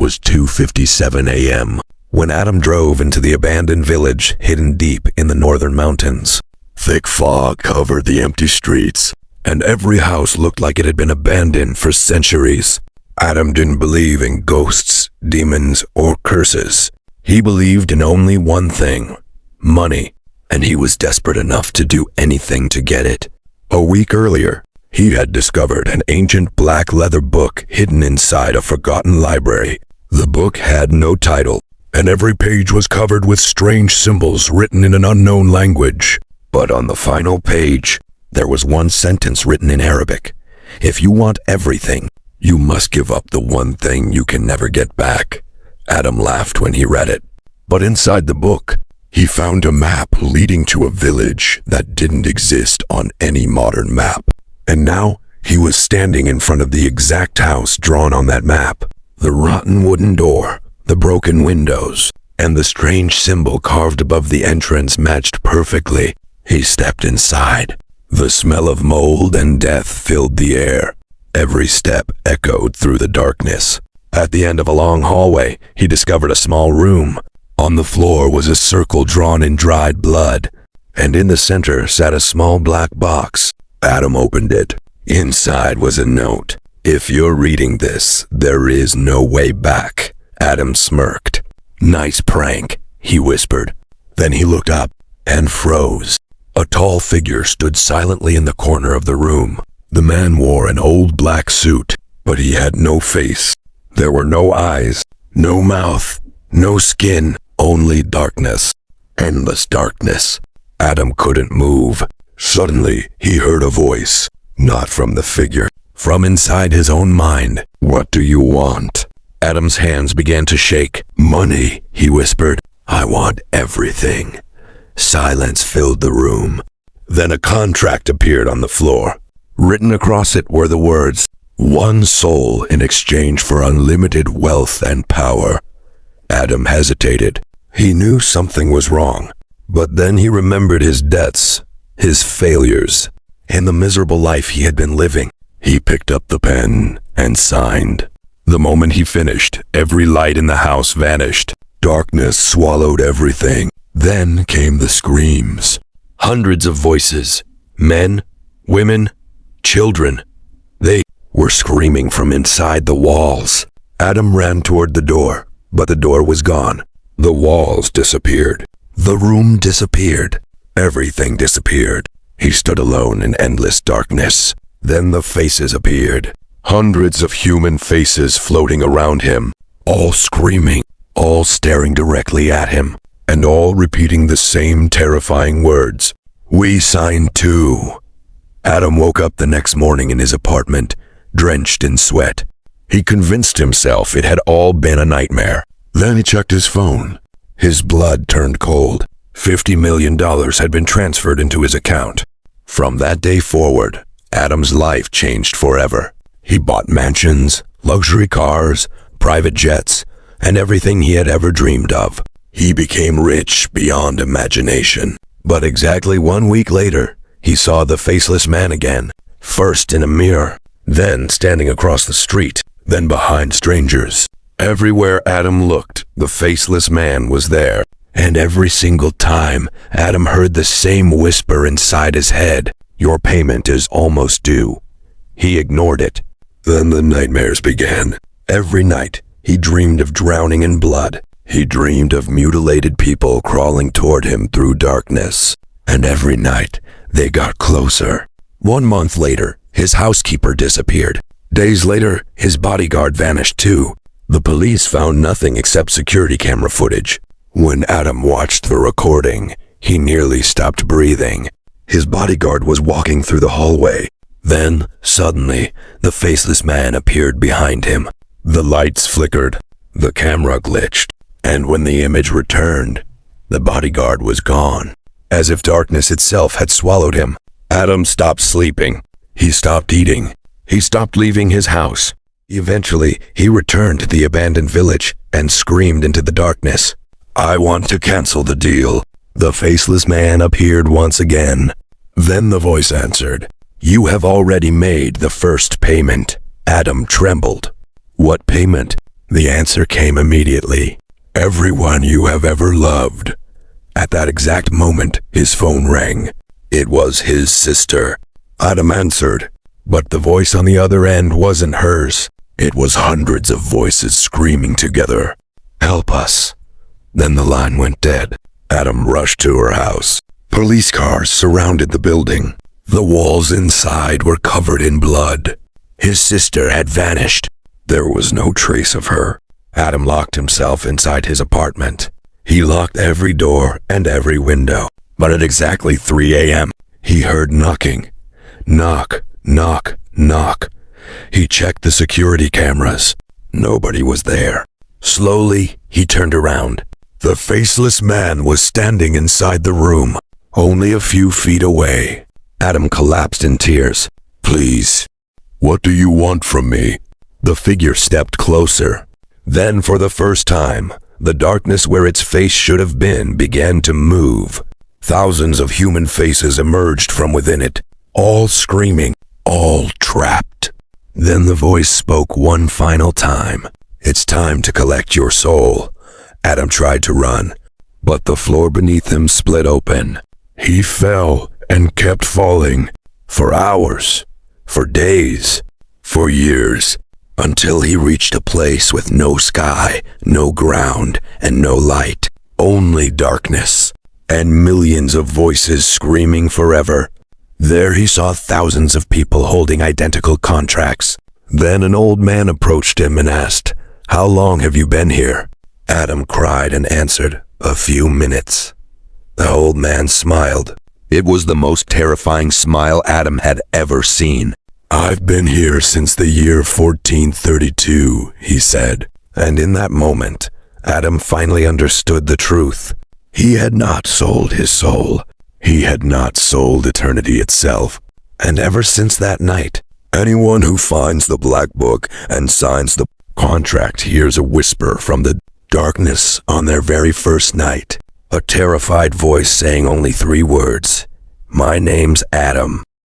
was 2:57 a.m. when Adam drove into the abandoned village hidden deep in the northern mountains. Thick fog covered the empty streets, and every house looked like it had been abandoned for centuries. Adam didn't believe in ghosts, demons, or curses. He believed in only one thing: money, and he was desperate enough to do anything to get it. A week earlier, he had discovered an ancient black leather book hidden inside a forgotten library. The book had no title, and every page was covered with strange symbols written in an unknown language. But on the final page, there was one sentence written in Arabic: "If you want everything, you must give up the one thing you can never get back." Adam laughed when he read it. But inside the book, he found a map leading to a village that didn't exist on any modern map. And now, he was standing in front of the exact house drawn on that map. The rotten wooden door, the broken windows, and the strange symbol carved above the entrance matched perfectly. He stepped inside. The smell of mold and death filled the air. Every step echoed through the darkness. At the end of a long hallway, he discovered a small room. On the floor was a circle drawn in dried blood, and in the center sat a small black box. Adam opened it. Inside was a note: "If you're reading this, there is no way back." Adam smirked. "Nice prank," he whispered. Then he looked up and froze. A tall figure stood silently in the corner of the room. The man wore an old black suit, but he had no face. There were no eyes, no mouth, no skin, only darkness. Endless darkness. Adam couldn't move. Suddenly, he heard a voice, not from the figure, from inside his own mind. "What do you want?" Adam's hands began to shake. "Money," he whispered. "I want everything." Silence filled the room. Then a contract appeared on the floor. Written across it were the words, "One soul in exchange for unlimited wealth and power." Adam hesitated. He knew something was wrong, but then he remembered his debts, his failures, and the miserable life he had been living. He picked up the pen and signed. The moment he finished, every light in the house vanished. Darkness swallowed everything. Then came the screams. Hundreds of voices, men, women, children. They were screaming from inside the walls. Adam ran toward the door, but the door was gone. The walls disappeared. The room disappeared. Everything disappeared. He stood alone in endless darkness. Then the faces appeared. Hundreds of human faces floating around him, all screaming, all staring directly at him, and all repeating the same terrifying words. "We signed too." Adam woke up the next morning in his apartment, drenched in sweat. He convinced himself it had all been a nightmare. Then he checked his phone. His blood turned cold. $50 million had been transferred into his account. From that day forward, Adam's life changed forever. He bought mansions, luxury cars, private jets, and everything he had ever dreamed of. He became rich beyond imagination. But exactly 1 week later, he saw the faceless man again, first in a mirror, then standing across the street, then behind strangers. Everywhere Adam looked, the faceless man was there. And every single time, Adam heard the same whisper inside his head: "Your payment is almost due." He ignored it. Then the nightmares began. Every night, he dreamed of drowning in blood. He dreamed of mutilated people crawling toward him through darkness. And every night, they got closer. 1 month later, his housekeeper disappeared. Days later, his bodyguard vanished too. The police found nothing except security camera footage. When Adam watched the recording, he nearly stopped breathing. His bodyguard was walking through the hallway. Then, suddenly, the faceless man appeared behind him. The lights flickered, the camera glitched, and when the image returned, the bodyguard was gone, as if darkness itself had swallowed him. Adam stopped sleeping. He stopped eating. He stopped leaving his house. Eventually, he returned to the abandoned village and screamed into the darkness, "I want to cancel the deal." The faceless man appeared once again. Then the voice answered, "You have already made the first payment." Adam trembled. "What payment?" The answer came immediately. Everyone you have ever loved. At that exact moment, his phone rang. It was his sister. Adam answered, but the voice on the other end wasn't hers. It was hundreds of voices screaming together. Help us. Then the line went dead. Adam rushed to her house. Police cars surrounded the building. The walls inside were covered in blood. His sister had vanished. There was no trace of her. Adam locked himself inside his apartment. He locked every door and every window. But at exactly 3 a.m., he heard knocking. Knock, knock, knock. He checked the security cameras. Nobody was there. Slowly, he turned around. The faceless man was standing inside the room, only a few feet away. Adam collapsed in tears. Please, what do you want from me? The figure stepped closer. Then, for the first time, the darkness where its face should have been began to move. Thousands of human faces emerged from within it, all screaming, all trapped. Then the voice spoke one final time. It's time to collect your soul. Adam tried to run, but the floor beneath him split open. He fell and kept falling for hours, for days, for years, until he reached a place with no sky, no ground, and no light, only darkness, and millions of voices screaming forever. There he saw thousands of people holding identical contracts. Then an old man approached him and asked, "How long have you been here?" Adam cried and answered, "A few minutes." The old man smiled. It was the most terrifying smile Adam had ever seen. "I've been here since the year 1432, he said. And in that moment, Adam finally understood the truth. He had not sold his soul. He had not sold eternity itself. And ever since that night, anyone who finds the black book and signs the contract hears a whisper from the darkness on their very first night. A terrified voice saying only 3 words. "My name's Adam."